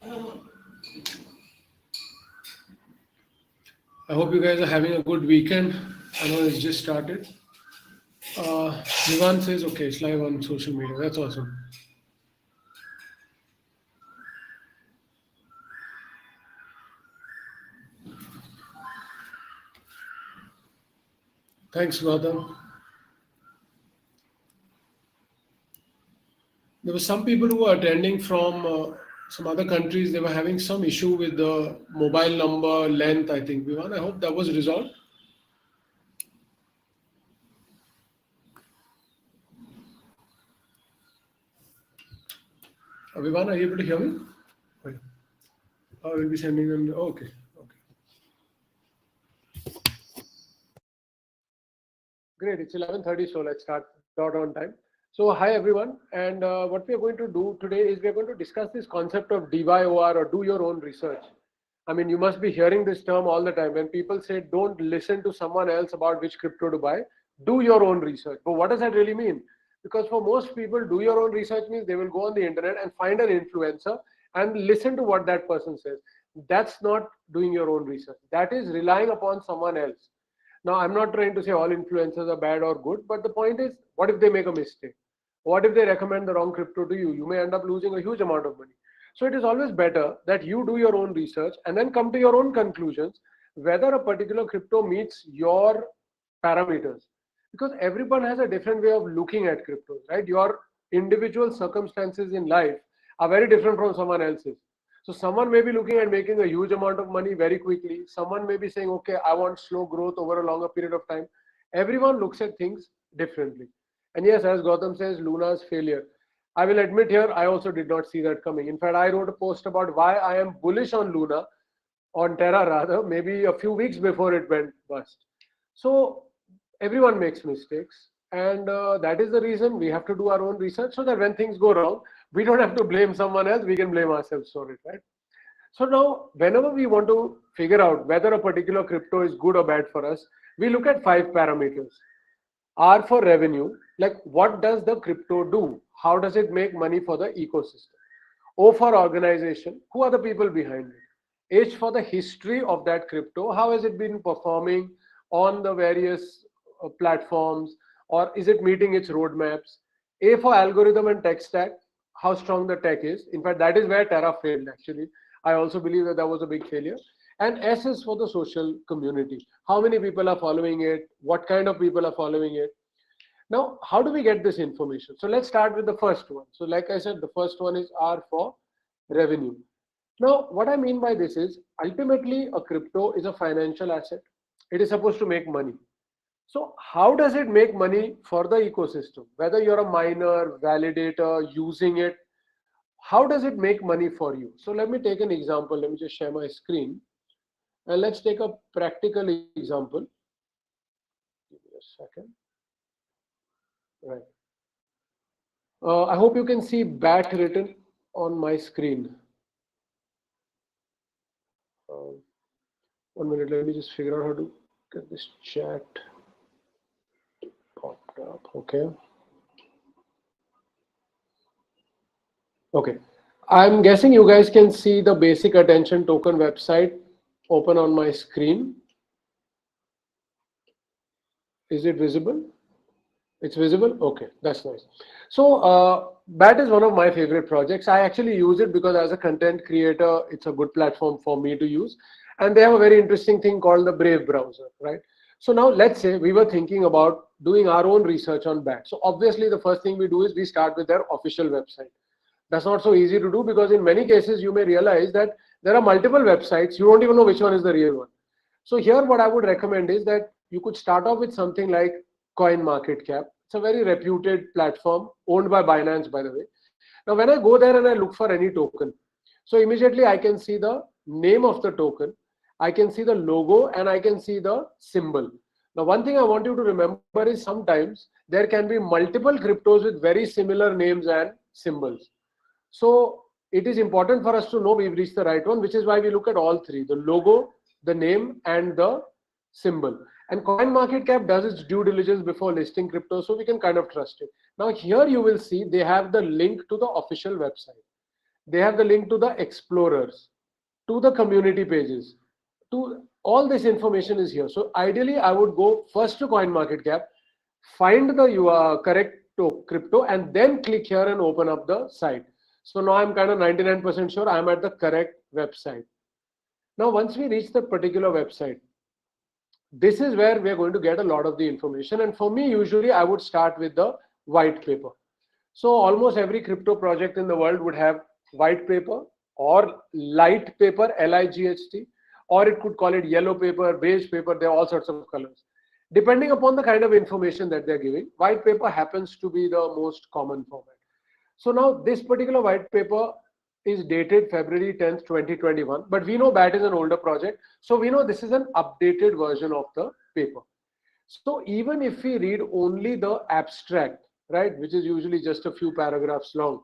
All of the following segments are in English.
I hope you guys are having a good weekend. I know it's just started. Vivan says, okay, it's live on social media. That's awesome. Thanks, Gautam. There were some people who were attending from some other countries. They were having some issue with the mobile number length, I think. Vivan, I hope that was resolved. Vivan, are you able to hear me? Right. I will be sending them. Oh, okay. Okay. Great. It's 11:30, so let's start dot on time. So, hi everyone, and what we are going to do today is we are going to discuss this concept of DYOR or do your own research. I mean, you must be hearing this term all the time when people say don't listen to someone else about which crypto to buy, do your own research. But what does that really mean? Because for most people, do your own research means they will go on the internet and find an influencer and listen to what that person says. That's not doing your own research. That is relying upon someone else. Now, I'm not trying to say all influencers are bad or good, but the point is, what if they make a mistake? What if they recommend the wrong crypto to you? You may end up losing a huge amount of money. So it is always better that you do your own research and then come to your own conclusions whether a particular crypto meets your parameters. Because everyone has a different way of looking at cryptos, right? Your individual circumstances in life are very different from someone else's. So someone may be looking at making a huge amount of money very quickly. Someone may be saying, okay, I want slow growth over a longer period of time. Everyone looks at things differently. And yes, as Gautam says, Luna's failure. I will admit here, I also did not see that coming. In fact, I wrote a post about why I am bullish on Luna, on Terra rather, maybe a few weeks before it went bust. So everyone makes mistakes. And that is the reason we have to do our own research so that when things go wrong, we don't have to blame someone else, we can blame ourselves for it, right? So now, whenever we want to figure out whether a particular crypto is good or bad for us, we look at 5 parameters. R for revenue, like what does the crypto do? How does it make money for the ecosystem? O for organization, who are the people behind it? H for the history of that crypto, how has it been performing on the various platforms, or is it meeting its roadmaps? A for algorithm and tech stack, how strong the tech is. In fact, that is where Terra failed actually. I also believe that that was a big failure. And S is for the social community. How many people are following it? What kind of people are following it? Now, how do we get this information? So let's start with the first one. So like I said, the first one is R for revenue. Now, what I mean by this is ultimately a crypto is a financial asset. It is supposed to make money. So how does it make money for the ecosystem? Whether you're a miner, validator, using it, how does it make money for you? So let me take an example. Let me just share my screen. And let's take a practical example. Give me a second. Right. I hope you can see BAT written on my screen. 1 minute, let me just figure out how to get this chat popped up. Okay. Okay. I'm guessing you guys can see the basic attention token website open on my screen. Is it visible? It's visible? Okay, that's nice. So BAT is one of my favorite projects. I actually use it because as a content creator, it's a good platform for me to use. And they have a very interesting thing called the Brave browser, right? So now let's say we were thinking about doing our own research on BAT. So obviously the first thing we do is we start with their official website. That's not so easy to do because in many cases you may realize that there are multiple websites. You don't even know which one is the real one. So here what I would recommend is that you could start off with something like CoinMarketCap. It's a very reputed platform owned by Binance, by the way. Now, when I go there and I look for any token, so immediately I can see the name of the token, I can see the logo, and I can see the symbol. Now, one thing I want you to remember is sometimes there can be multiple cryptos with very similar names and symbols. So it is important for us to know we've reached the right one, which is why we look at all three: the logo, the name, and the symbol. And CoinMarketCap does its due diligence before listing crypto, so we can kind of trust it. Now here you will see they have the link to the official website. They have the link to the explorers, to the community pages, to all this information is here. So ideally, I would go first to CoinMarketCap, find the correct crypto, and then click here and open up the site. So now I'm kind of 99% sure I'm at the correct website. Now, once we reach the particular website, this is where we're going to get a lot of the information. And for me, usually I would start with the white paper. So almost every crypto project in the world would have white paper or light paper, LIGHT, or it could call it yellow paper, beige paper. There are all sorts of colors. Depending upon the kind of information that they're giving, white paper happens to be the most common format. So now this particular white paper is dated February 10th, 2021, but we know BAT is an older project. So we know this is an updated version of the paper. So even if we read only the abstract, right, which is usually just a few paragraphs long,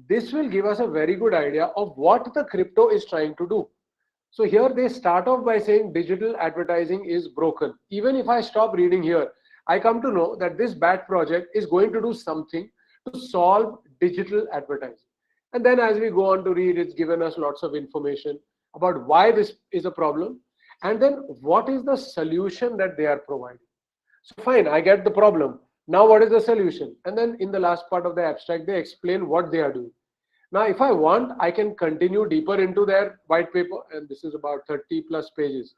this will give us a very good idea of what the crypto is trying to do. So here they start off by saying digital advertising is broken. Even if I stop reading here, I come to know that this BAT project is going to do something to solve digital advertising. And then as we go on to read, it's given us lots of information about why this is a problem and then what is the solution that they are providing. So fine, I get the problem. Now what is the solution? And then in the last part of the abstract, they explain what they are doing. Now, if I want, I can continue deeper into their white paper, and this is about 30 plus pages.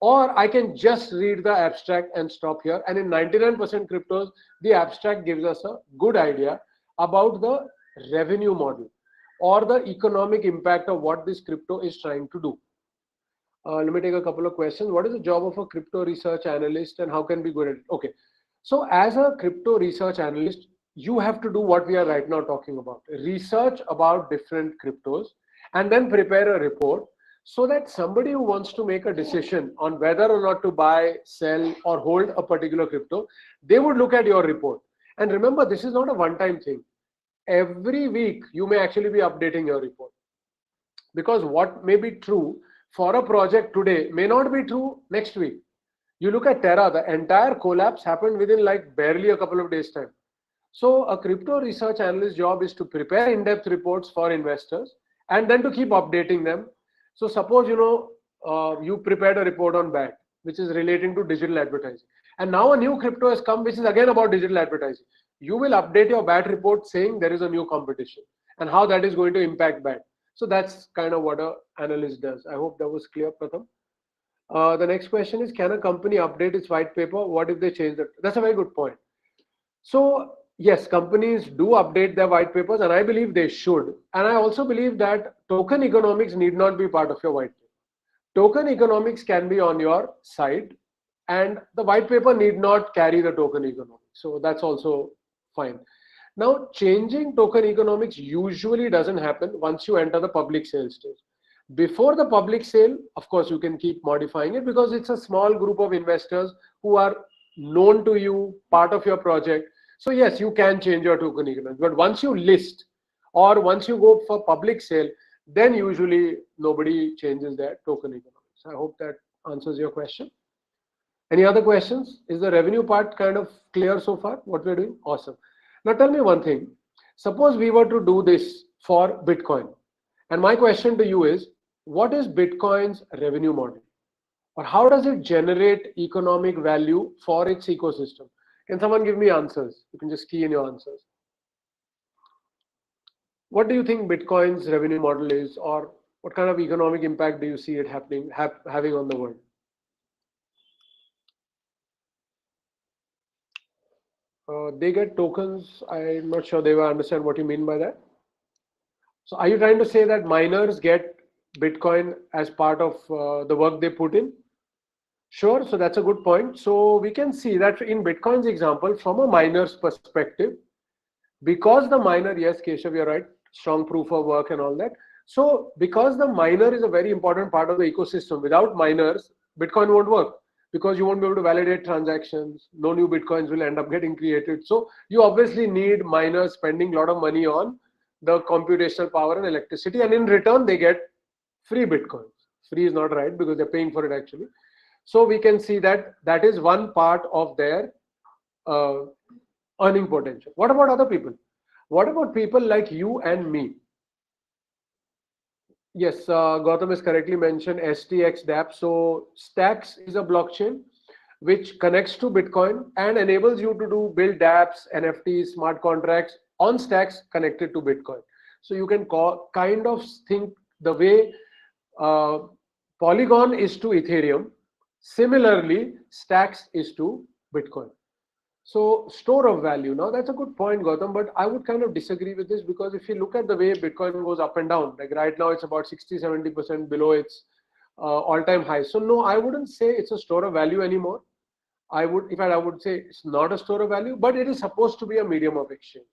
Or I can just read the abstract and stop here. And in 99% cryptos, the abstract gives us a good idea about the revenue model or the economic impact of what this crypto is trying to do. Let me take a couple of questions. What is the job of a crypto research analyst and how can we go at it? Okay. So as a crypto research analyst, you have to do what we are right now talking about. Research about different cryptos and then prepare a report so that somebody who wants to make a decision on whether or not to buy, sell or hold a particular crypto, they would look at your report. And remember, this is not a one-time thing. Every week, you may actually be updating your report. Because what may be true for a project today may not be true next week. You look at Terra, the entire collapse happened within like barely a couple of days' time. So a crypto research analyst job is to prepare in-depth reports for investors and then to keep updating them. So suppose, you prepared a report on BAT, which is relating to digital advertising. And now a new crypto has come, which is again about digital advertising. You will update your BAT report saying there is a new competition and how that is going to impact BAT. So that's kind of what an analyst does. I hope that was clear, Pratham. The next question is, can a company update its white paper? What if they change that? That's a very good point. So yes, companies do update their white papers and I believe they should. And I also believe that token economics need not be part of your white paper. Token economics can be on your site and the white paper need not carry the token economics. So that's also fine. Now, changing token economics usually doesn't happen once you enter the public sale stage. Before the public sale, of course, you can keep modifying it because it's a small group of investors who are known to you, part of your project. So yes, you can change your token economics. But once you list or once you go for public sale, then usually nobody changes their token economics. I hope that answers your question. Any other questions? Is the revenue part kind of clear so far, what we're doing? Awesome. Now tell me one thing. Suppose we were to do this for Bitcoin. And my question to you is, what is Bitcoin's revenue model? Or how does it generate economic value for its ecosystem? Can someone give me answers? You can just key in your answers. What do you think Bitcoin's revenue model is, or what kind of economic impact do you see it having on the world? They get tokens. I'm not sure they will understand what you mean by that. So are you trying to say that miners get Bitcoin as part of the work they put in? Sure, so that's a good point. So we can see that in Bitcoin's example, from a miner's perspective, because the miner, yes, Keshav, you're right, strong proof of work and all that. So because the miner is a very important part of the ecosystem, without miners, Bitcoin won't work because you won't be able to validate transactions. No new Bitcoins will end up getting created. So you obviously need miners spending a lot of money on the computational power and electricity, and in return, they get free Bitcoins. Free is not right because they're paying for it actually. So we can see that that is one part of their earning potential. What about other people? What about people like you and me? Yes, Gautam has correctly mentioned STX dApp. So Stacks is a blockchain which connects to Bitcoin and enables you to do build dApps, NFTs, smart contracts on stacks connected to Bitcoin. So you can kind of think the way uh, Polygon is to Ethereum. Similarly, Stacks is to Bitcoin. So store of value. Now that's a good point, Gautam, but I would kind of disagree with this because if you look at the way Bitcoin goes up and down, like right now it's about 60, 70% below its all-time high. So no, I wouldn't say it's a store of value anymore. In fact, I would say it's not a store of value, but it is supposed to be a medium of exchange.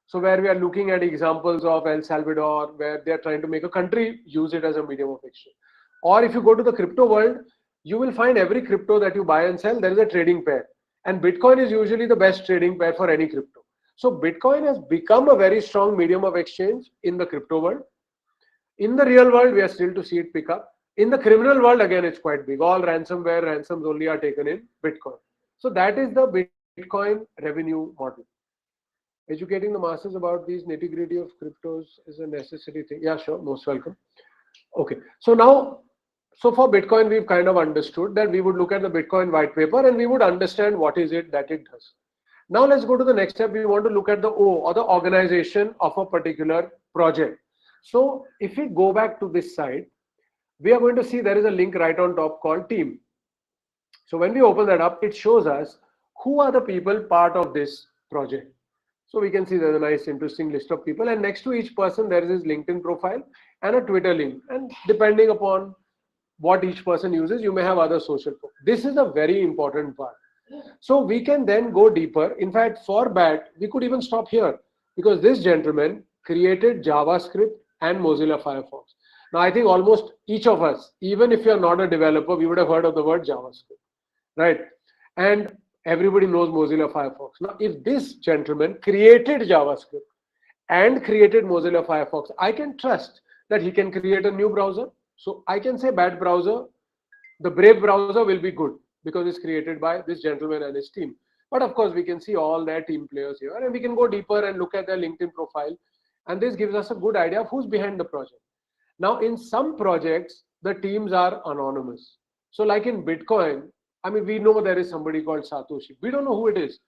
So where we are looking at examples of El Salvador, where they are trying to make a country use it as a medium of exchange. Or if you go to the crypto world, you will find every crypto that you buy and sell, there is a trading pair. And Bitcoin is usually the best trading pair for any crypto. So Bitcoin has become a very strong medium of exchange in the crypto world. In the real world, we are still to see it pick up. In the criminal world, again, it's quite big. All ransomware ransoms only are taken in Bitcoin. So that is the Bitcoin revenue model. Educating the masses about these nitty-gritty of cryptos is a necessary thing. Yeah, sure, most welcome. Okay, so now, so for Bitcoin, we've kind of understood that we would look at the Bitcoin white paper and we would understand what is it that it does. Now let's go to the next step. We want to look at the O, or the organization of a particular project. So if we go back to this side, we are going to see there is a link right on top called team. So when we open that up, it shows us who are the people part of this project. So we can see there's a nice interesting list of people, and next to each person there is his LinkedIn profile and a Twitter link, and depending upon what each person uses, you may have other social. This is a very important part. So we can then go deeper. In fact, for BAT, we could even stop here because this gentleman created JavaScript and Mozilla Firefox. Now, I think almost each of us, even if you're not a developer, we would have heard of the word JavaScript, right? And everybody knows Mozilla Firefox. Now, if this gentleman created JavaScript and created Mozilla Firefox, I can trust that he can create a new browser. So I can say BAT browser, the Brave browser will be good because it's created by this gentleman and his team. But of course, we can see all their team players here, and we can go deeper and look at their LinkedIn profile. And this gives us a good idea of who's behind the project. Now, in some projects, the teams are anonymous. So like in Bitcoin, I mean, we know there is somebody called Satoshi. We don't know who it is.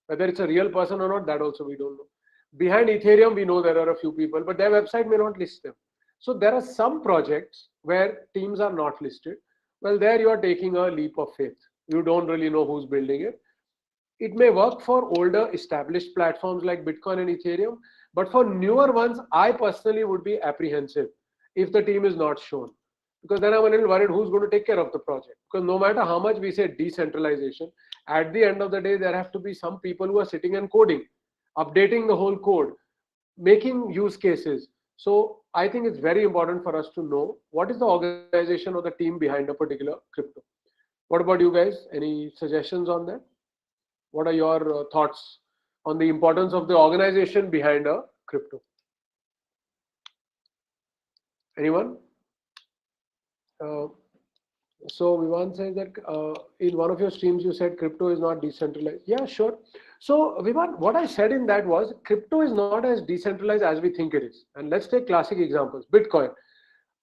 Whether it's a real person or not, that also we don't know. Behind Ethereum, we know there are a few people, but their website may not list them. So there are some projects where teams are not listed. Well, there you are taking a leap of faith. You don't really know who's building it. It may work for older established platforms like Bitcoin and Ethereum, but for newer ones, I personally would be apprehensive if the team is not shown. Because then I'm a little worried who's going to take care of the project. Because no matter how much we say decentralization, at the end of the day, there have to be some people who are sitting and coding, updating the whole code, making use cases. So I think it's very important for us to know what is the organization or the team behind a particular crypto. What about you guys? Any suggestions on that? What are your thoughts on the importance of the organization behind a crypto? Anyone? So Vivan says that in one of your streams you said crypto is not decentralized. Yeah, sure. So Vivan, what I said in that was crypto is not as decentralized as we think it is. And let's take classic examples. Bitcoin.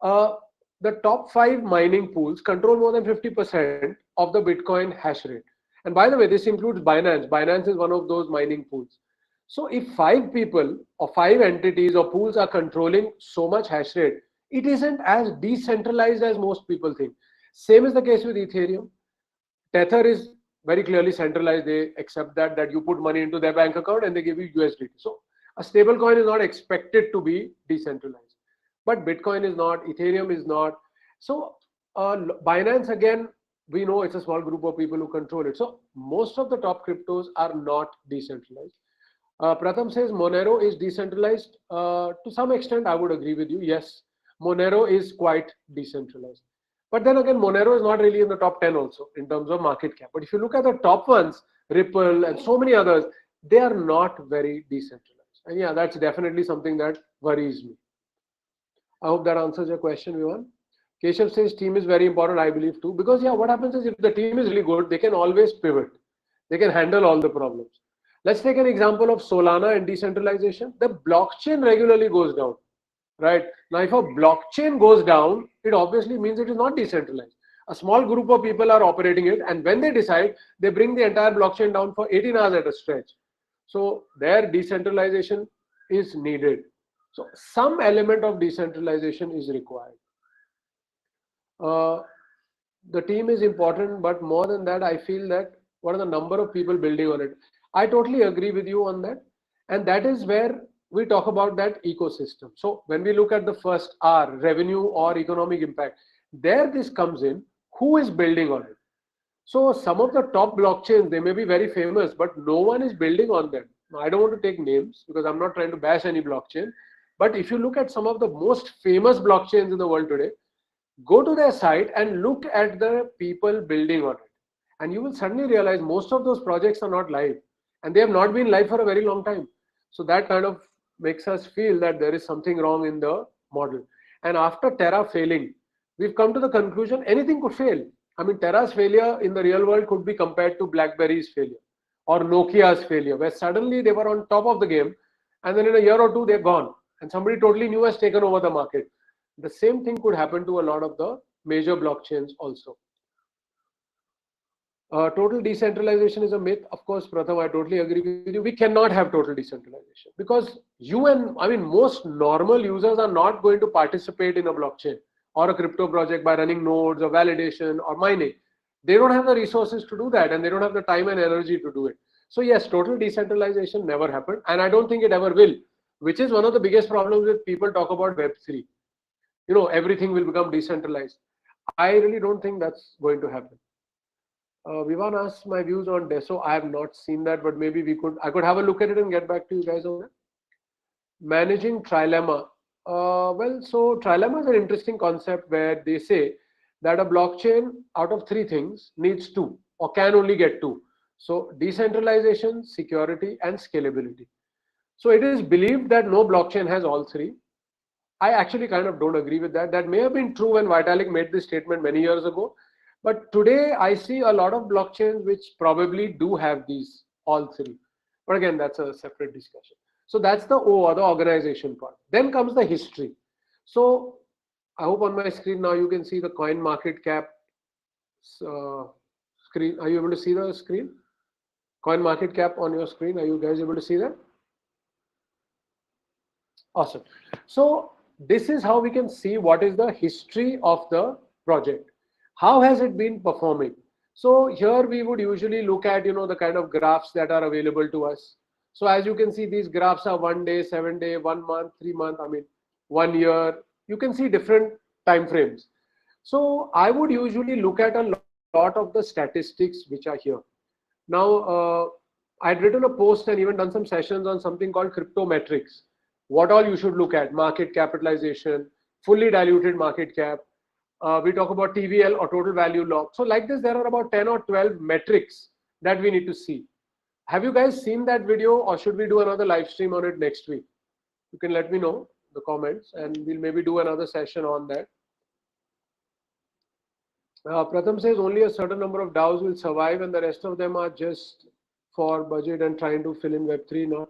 The top 5 mining pools control more than 50% of the Bitcoin hash rate. And by the way, this includes Binance. Binance is one of those mining pools. So if 5 people or 5 entities or pools are controlling so much hash rate, it isn't as decentralized as most people think. Same is the case with Ethereum. Tether is very clearly centralized. They accept that you put money into their bank account and they give you USDT. So a stable coin is not expected to be decentralized. But Bitcoin is not, Ethereum is not. So Binance, again, we know it's a small group of people who control it. So most of the top cryptos are not decentralized. Pratham says Monero is decentralized. To some extent, I would agree with you. Yes, Monero is quite decentralized. But then again, Monero is not really in the top 10 also in terms of market cap. But if you look at the top ones, Ripple and so many others, they are not very decentralized. And yeah, that's definitely something that worries me. I hope that answers your question, Vivan. Keshav says team is very important, I believe too. Because yeah, what happens is if the team is really good, they can always pivot. They can handle all the problems. Let's take an example of Solana and decentralization. The blockchain regularly goes down. right? Now, if a blockchain goes down, it obviously means it is not decentralized. A small group of people are operating it, and when they decide, they bring the entire blockchain down for 18 hours at a stretch. So their decentralization is needed. So some element of decentralization is required. Uh, the team is important, but more than that, I feel that what are the number of people building on it? I totally agree with you on that. And that is where we talk about that ecosystem. So when we look at the first R, revenue or economic impact, there this comes in, who is building on it? So some of the top blockchains, they may be very famous, but no one is building on them. Now, I don't want to take names because I'm not trying to bash any blockchain. But if you look at some of the most famous blockchains in the world today, go to their site and look at the people building on it. And you will suddenly realize most of those projects are not live. And they have not been live for a very long time. So that kind of makes us feel that there is something wrong in the model. And after Terra failing, we've come to the conclusion anything could fail. I mean, Terra's failure in the real world could be compared to BlackBerry's failure or Nokia's failure, where suddenly they were on top of the game and then in a year or two they're gone and somebody totally new has taken over the market. The same thing could happen to a lot of the major blockchains also. Total decentralization is a myth. Of course, Pratham, I totally agree with you. We cannot have total decentralization because most normal users are not going to participate in a blockchain or a crypto project by running nodes or validation or mining. They don't have the resources to do that and they don't have the time and energy to do it. So yes, total decentralization never happened and I don't think it ever will, which is one of the biggest problems with people talk about Web3. Everything will become decentralized. I really don't think that's going to happen. Vivan asked my views on DESO. I have not seen that, but maybe I could have a look at it and get back to you guys on that. Managing trilemma. So trilemma is an interesting concept where they say that a blockchain out of three things needs two or can only get two. So decentralization, security, and scalability. So it is believed that no blockchain has all three. I actually kind of don't agree with that. That may have been true when Vitalik made this statement many years ago. But today I see a lot of blockchains which probably do have these all three. But again, that's a separate discussion. So that's the O, or the organization part. Then comes the history. So I hope on my screen now you can see the coin market cap screen. Are you able to see the screen? Coin market cap on your screen. Are you guys able to see that? Awesome. So this is how we can see what is the history of the project. How has it been performing? So here we would usually look at, the kind of graphs that are available to us. So as you can see, these graphs are 1 day, 7 day, 1 month, 3 month, 1 year. You can see different time frames. So I would usually look at a lot of the statistics which are here. Now, I'd written a post and even done some sessions on something called cryptometrics. What all you should look at: market capitalization, fully diluted market cap. We talk about TVL or total value locked. So like this, there are about 10 or 12 metrics that we need to see. Have you guys seen that video or should we do another live stream on it next week? You can let me know in the comments and we'll maybe do another session on that. Pratham says only a certain number of DAOs will survive and the rest of them are just for budget and trying to fill in Web3 now.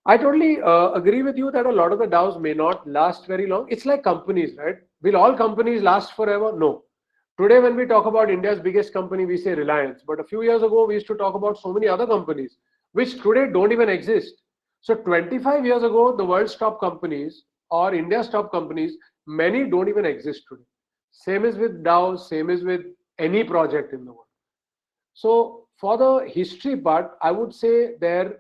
I totally agree with you that a lot of the DAOs may not last very long. It's like companies, right? Will all companies last forever? No. Today, when we talk about India's biggest company, we say Reliance. But a few years ago, we used to talk about so many other companies, which today don't even exist. So 25 years ago, the world's top companies or India's top companies, many don't even exist today. Same is with DAOs, same is with any project in the world. So for the history part, I would say their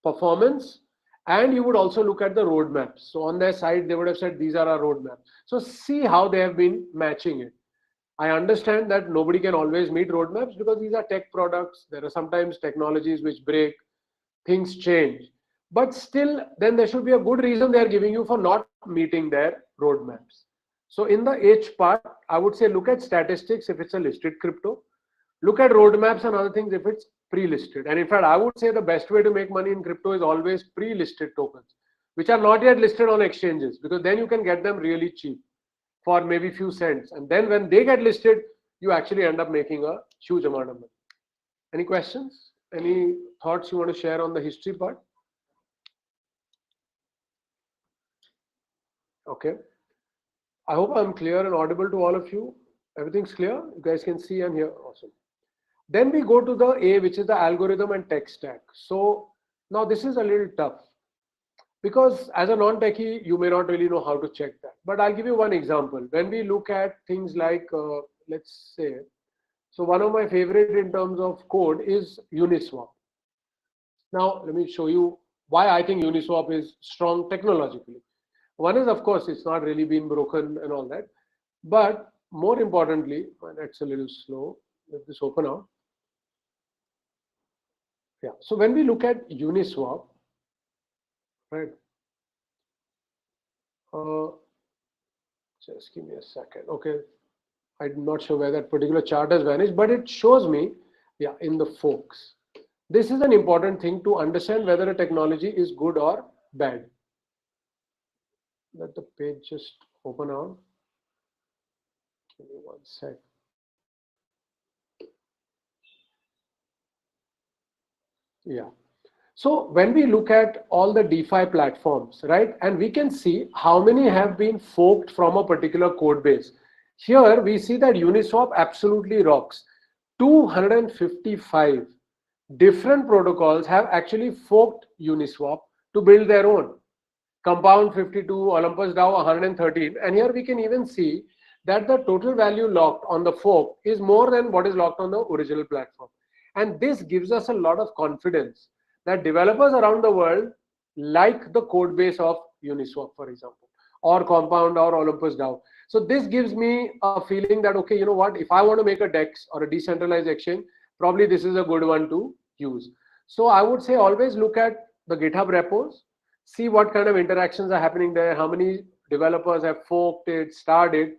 performance, and you would also look at the roadmaps. So on their side, they would have said, these are our roadmaps. So see how they have been matching it. I understand that nobody can always meet roadmaps because these are tech products. There are sometimes technologies which break, things change. But still, then there should be a good reason they are giving you for not meeting their roadmaps. So in the H part, I would say look at statistics if it's a listed crypto. Look at roadmaps and other things if it's pre-listed. And in fact, I would say the best way to make money in crypto is always pre-listed tokens, which are not yet listed on exchanges, because then you can get them really cheap for maybe few cents. And then when they get listed, you actually end up making a huge amount of money. Any questions? Any thoughts you want to share on the history part? Okay. I hope I'm clear and audible to all of you. Everything's clear? You guys can see and hear. Awesome. Then we go to the A, which is the algorithm and tech stack. So now this is a little tough because as a non-techie, you may not really know how to check that. But I'll give you one example. When we look at things like, let's say, so one of my favorite in terms of code is Uniswap. Now, let me show you why I think Uniswap is strong technologically. One is, of course, it's not really been broken and all that. But more importantly, and that's a little slow. Let this open out. Yeah. So when we look at Uniswap, right? Just give me a second. Okay. I'm not sure where that particular chart has vanished, but it shows me, yeah, in the forks. This is an important thing to understand whether a technology is good or bad. Let the page just open out. Give me one sec. Yeah. So when we look at all the DeFi platforms, right, and we can see how many have been forked from a particular code base. Here we see that Uniswap absolutely rocks. 255 different protocols have actually forked Uniswap to build their own. Compound 52, Olympus DAO 113, and here we can even see that the total value locked on the fork is more than what is locked on the original platform. And this gives us a lot of confidence that developers around the world like the code base of Uniswap, for example, or Compound or Olympus DAO. So this gives me a feeling that, okay, you know what, if I want to make a DEX or a decentralized exchange, probably this is a good one to use. So I would say always look at the GitHub repos, see what kind of interactions are happening there, how many developers have forked it, started,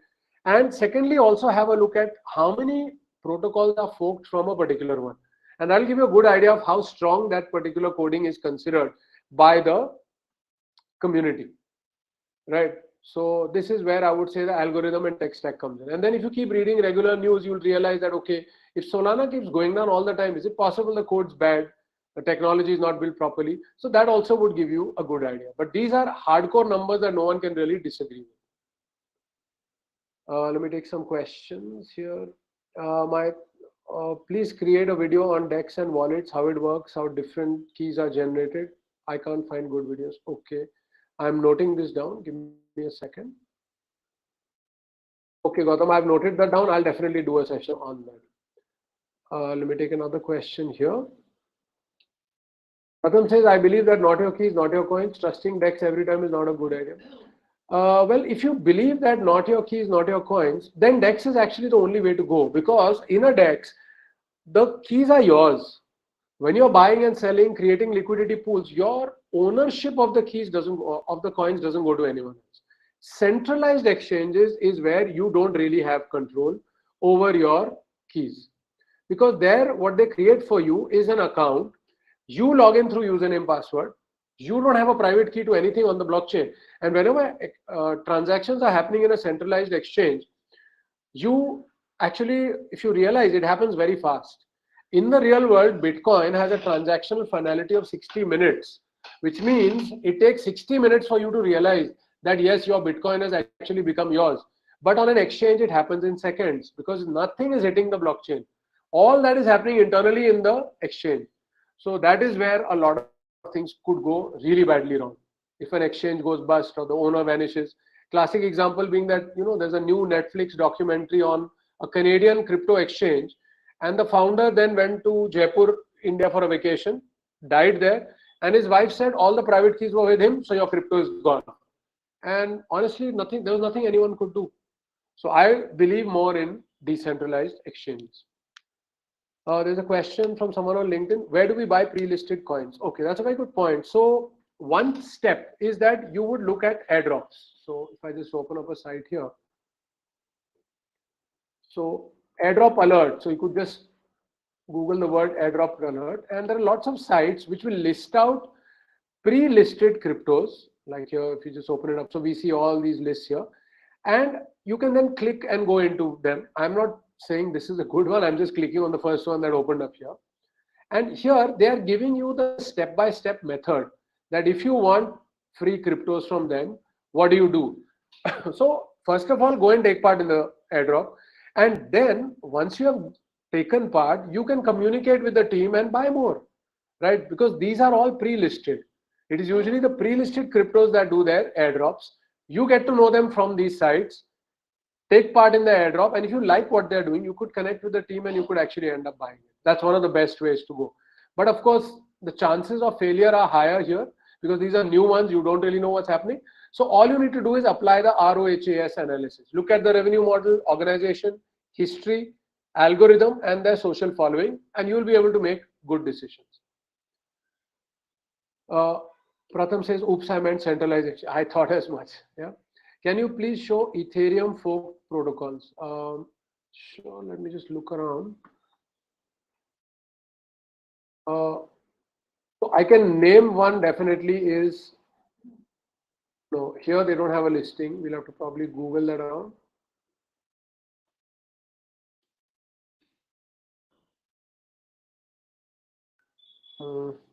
and secondly, also have a look at how many protocols are forked from a particular one. And that'll give you a good idea of how strong that particular coding is considered by the community, right? So this is where I would say the algorithm and tech stack comes in. And then if you keep reading regular news, you'll realize that, okay, if Solana keeps going down all the time, is it possible the code's bad? The technology is not built properly. So that also would give you a good idea. But these are hardcore numbers that no one can really disagree with. Let me take some questions here. Please create a video on DEX and wallets, how it works, how different keys are generated. I can't find good videos. Okay, I'm noting this down. Give me a second. Okay, Gautam, I've noted that down. I'll definitely do a session on that. Let me take another question here. Gautam says, I believe that not your keys, not your coins. Trusting DEX every time is not a good idea. Well, if you believe that not your keys, not your coins, then DEX is actually the only way to go, because in a DEX, the keys are yours. When you're buying and selling, creating liquidity pools, your ownership of the keys of the coins doesn't go to anyone else. Centralized exchanges is where you don't really have control over your keys, because there what they create for you is an account. You log in through username, password. You don't have a private key to anything on the blockchain. And whenever transactions are happening in a centralized exchange, you actually, if you realize, it happens very fast. In the real world, Bitcoin has a transactional finality of 60 minutes, which means it takes 60 minutes for you to realize that yes, your Bitcoin has actually become yours. But on an exchange, it happens in seconds, because nothing is hitting the blockchain. All that is happening internally in the exchange. So that is where a lot of things could go really badly wrong. If an exchange goes bust or the owner vanishes. Classic example being that, you know, there's a new Netflix documentary on a Canadian crypto exchange, and the founder then went to Jaipur, India for a vacation, died there, and his wife said all the private keys were with him, so your crypto is gone. And honestly, there was nothing anyone could do. So I believe more in decentralized exchanges. There's a question from someone on LinkedIn. Where do we buy pre-listed coins? Okay, that's a very good point. So one step is that you would look at airdrops. So if I just open up a site here. So airdrop alert. So you could just Google the word airdrop alert, and there are lots of sites which will list out pre-listed cryptos. Like here, if you just open it up, so we see all these lists here, and you can then click and go into them. I'm not saying this is a good one. I'm just clicking on the first one that opened up here. And here they are giving you the step-by-step method that if you want free cryptos from them, what do you do? So first of all, go and take part in the airdrop, and then once you have taken part, you can communicate with the team and buy more, right? Because these are all pre-listed. It is usually the pre-listed cryptos that do their airdrops. You get to know them from these sites, take part in the airdrop, and if you like what they're doing, you could connect with the team and you could actually end up buying it. That's one of the best ways to go. But of course, the chances of failure are higher here because these are new ones. You don't really know what's happening. So all you need to do is apply the ROHAS analysis. Look at the revenue model, organization, history, algorithm, and their social following, and you will be able to make good decisions. Uh, Pratham says, oops, I meant centralization. I thought as much. Yeah. Can you please show Ethereum fork protocols? Sure, let me just look around. So I can name one definitely is, no, here they don't have a listing. We'll have to probably Google that around.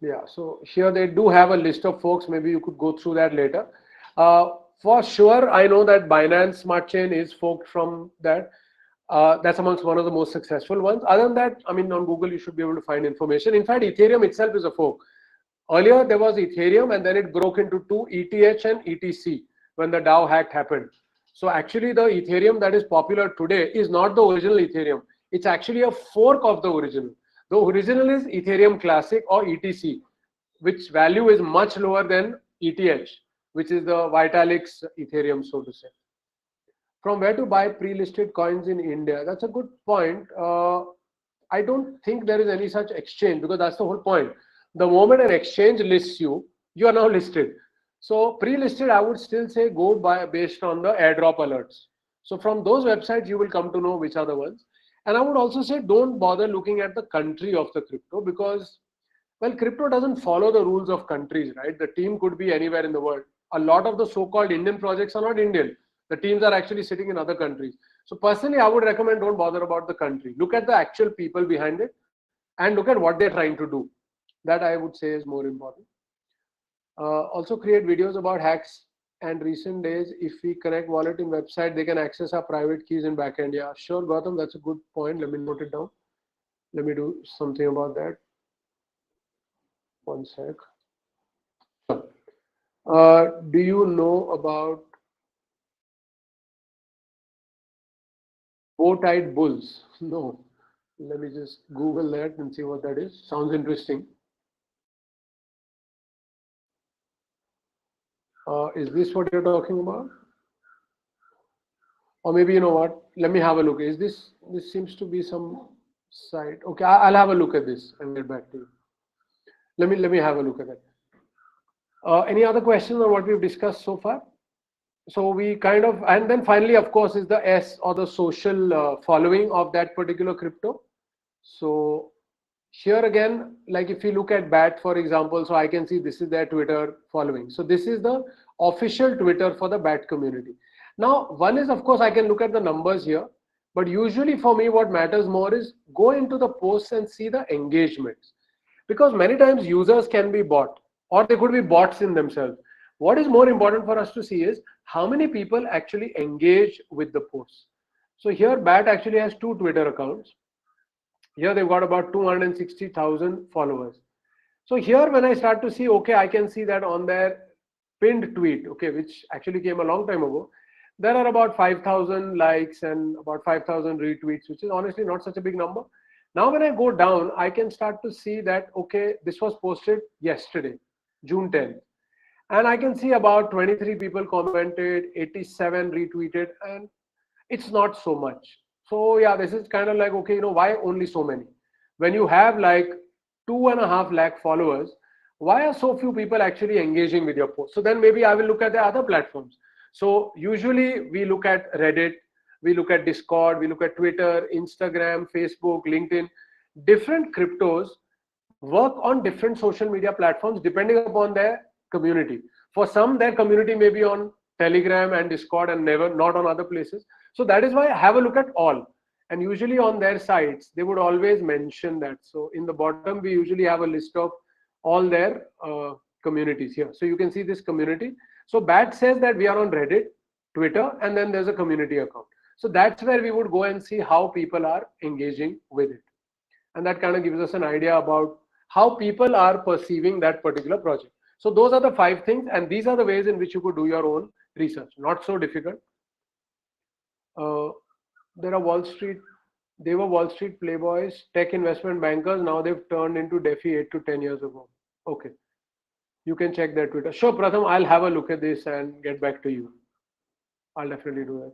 Yeah, so here they do have a list of folks. Maybe you could go through that later. For sure, I know that Binance Smart Chain is forked from that. That's amongst one of the most successful ones. Other than that, I mean, on Google, you should be able to find information. In fact, Ethereum itself is a fork. Earlier, there was Ethereum, and then it broke into two, ETH and ETC, when the DAO hack happened. So actually, the Ethereum that is popular today is not the original Ethereum. It's actually a fork of the original. The original is Ethereum Classic or ETC, which value is much lower than ETH, which is the Vitalik's Ethereum, so to say. From where to buy pre-listed coins in India? That's a good point. I don't think there is any such exchange because that's the whole point. The moment an exchange lists you, you are now listed. So pre-listed, I would still say go by based on the airdrop alerts. So from those websites, you will come to know which are the ones. And I would also say don't bother looking at the country of the crypto because, well, crypto doesn't follow the rules of countries, right? The team could be anywhere in the world. A lot of the so-called Indian projects are not Indian. The teams are actually sitting in other countries. So personally, I would recommend don't bother about the country. Look at the actual people behind it and look at what they're trying to do. That I would say is more important. Also create videos about hacks and recent days. If we connect wallet in website, they can access our private keys in backend. Yeah, sure, Gautam, that's a good point. Let me note it down. Let me do something about that. One sec. Do you know about bow-tied bulls? No. Let me just Google that and see what that is. Sounds interesting. Is this what you're talking about? Or maybe, you know what? Let me have a look. Is this seems to be some site. Okay, I'll have a look at this and get back to you. Let me have a look at it. Any other questions on what we've discussed so far? So we kind of, and then finally, of course, is the S or the social following of that particular crypto. So here again, like if you look at BAT, for example, so I can see this is their Twitter following. So this is the official Twitter for the BAT community. Now, one is, of course, I can look at the numbers here, but usually for me, what matters more is go into the posts and see the engagements. Because many times users can be bought or they could be bots in themselves. What is more important for us to see is how many people actually engage with the posts. So here BAT actually has two Twitter accounts. Here they've got about 260,000 followers. So here when I start to see, okay, I can see that on their pinned tweet, okay, which actually came a long time ago, there are about 5,000 likes and about 5,000 retweets, which is honestly not such a big number. Now when I go down, I can start to see that, okay, this was posted yesterday, June 10th. And I can see about 23 people commented, 87 retweeted, and it's not so much. So yeah, this is kind of like, okay, you know, why only so many? When you have like 2.5 lakh followers, why are so few people actually engaging with your post? So then maybe I will look at the other platforms. So usually we look at Reddit, we look at Discord, we look at Twitter, Instagram, Facebook, LinkedIn. Different cryptos work on different social media platforms depending upon their community. For some, their community may be on Telegram and Discord and never not on other places. So that is why I have a look at all. And usually on their sites, they would always mention that. So in the bottom, we usually have a list of all their communities here. So you can see this community. So BAT says that we are on Reddit, Twitter, and then there's a community account. So that's where we would go and see how people are engaging with it. And that kind of gives us an idea about how people are perceiving that particular project. So those are the 5 things, and these are the ways in which you could do your own research. Not so difficult. There are they were Wall Street playboys, tech investment bankers. Now they've turned into DeFi 8 to 10 years ago. Okay. You can check their Twitter. Sure, Pratham, I'll have a look at this and get back to you. I'll definitely do that.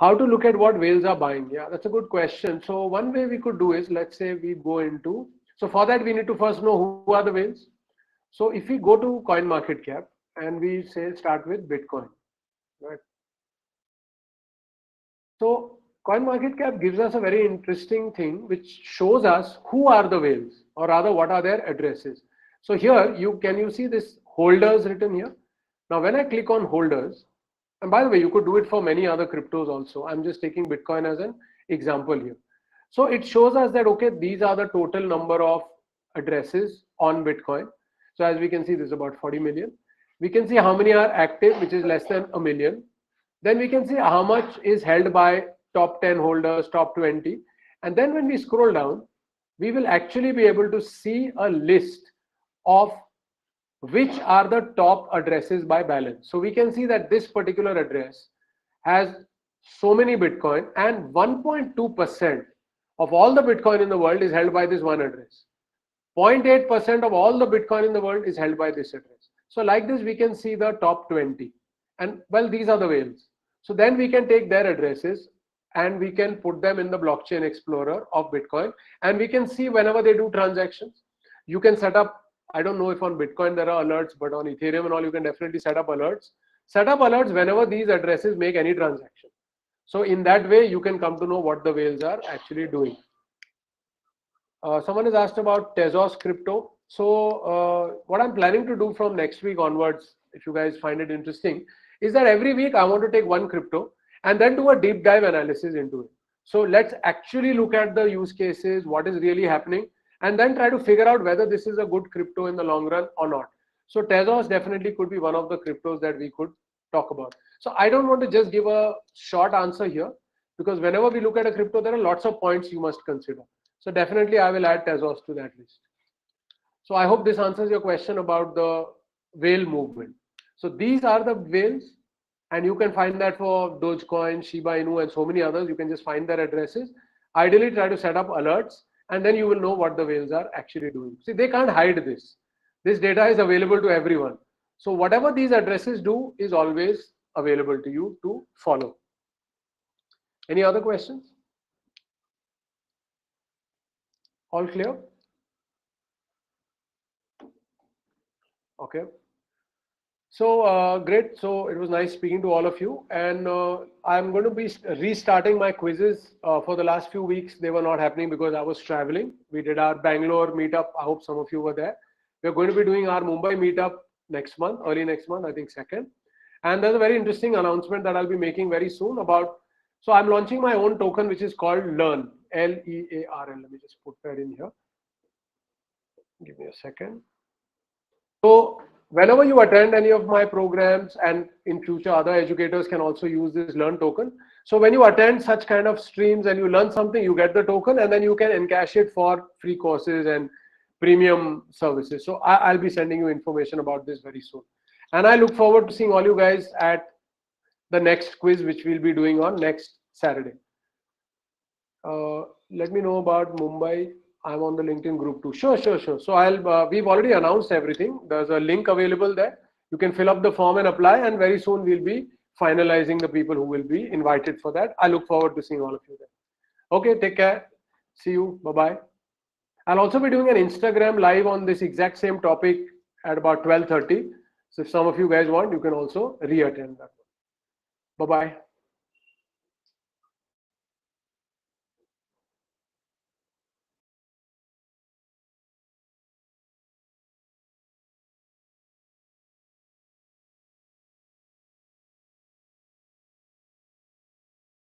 How to look at what whales are buying? Yeah, that's a good question. So one way we could do is, let's say we go into, so for that we need to first know who are the whales. So if we go to CoinMarketCap and we say start with Bitcoin, right? So CoinMarketCap gives us a very interesting thing which shows us who are the whales, or rather what are their addresses. So here can you see this holders written here? Now when I click on holders, and by the way, you could do it for many other cryptos also. I'm just taking Bitcoin as an example here. So it shows us that, okay, these are the total number of addresses on Bitcoin. So as we can see, there's about 40 million. We can see how many are active, which is less than a million. Then we can see how much is held by top 10 holders, top 20. And then when we scroll down, we will actually be able to see a list of which are the top addresses by balance. So we can see that this particular address has so many Bitcoin, and 1.2% of all the Bitcoin in the world is held by this one address. 0.8% of all the Bitcoin in the world is held by this address. So like this, we can see the top 20. And well, these are the whales. So then we can take their addresses and we can put them in the blockchain explorer of Bitcoin, and we can see whenever they do transactions. You can set up, I don't know if on Bitcoin there are alerts, but on Ethereum and all, you can definitely set up alerts. Set up alerts whenever these addresses make any transaction. So in that way, you can come to know what the whales are actually doing. Someone has asked about Tezos crypto. So what I'm planning to do from next week onwards, if you guys find it interesting, is that every week I want to take one crypto and then do a deep dive analysis into it. So let's actually look at the use cases, what is really happening, and then try to figure out whether this is a good crypto in the long run or not. So Tezos definitely could be one of the cryptos that we could talk about. So I don't want to just give a short answer here, because whenever we look at a crypto, there are lots of points you must consider. So definitely I will add Tezos to that list. So I hope this answers your question about the whale movement. So these are the whales, and you can find that for Dogecoin, Shiba Inu, and so many others. You can just find their addresses. Ideally try to set up alerts, and then you will know what the whales are actually doing. See, they can't hide this. This data is available to everyone. So whatever these addresses do is always available to you to follow. Any other questions? All clear? Okay. So great. So it was nice speaking to all of you, and I'm going to be restarting my quizzes. For the last few weeks they were not happening because I was traveling. We did our Bangalore meetup. I hope some of you were there. We're going to be doing our Mumbai meetup next month, early next month, I think 2nd. And there's a very interesting announcement that I'll be making very soon about, so I'm launching my own token which is called Learn, L-E-A-R-L. Let me just put that in here. Give me a second. So whenever you attend any of my programs, and in future other educators can also use this Learn token. So when you attend such kind of streams and you learn something, you get the token, and then you can encash it for free courses and premium services. So I'll be sending you information about this very soon. And I look forward to seeing all you guys at the next quiz, which we'll be doing on next Saturday. Let me know about Mumbai. I'm on the LinkedIn group too. Sure. So we've already announced everything. There's a link available there. You can fill up the form and apply, and very soon we'll be finalizing the people who will be invited for that. I look forward to seeing all of you there. Okay, take care. See you. Bye-bye. I'll also be doing an Instagram live on this exact same topic at about 12:30. So if some of you guys want, you can also re-attend that one. Bye-bye.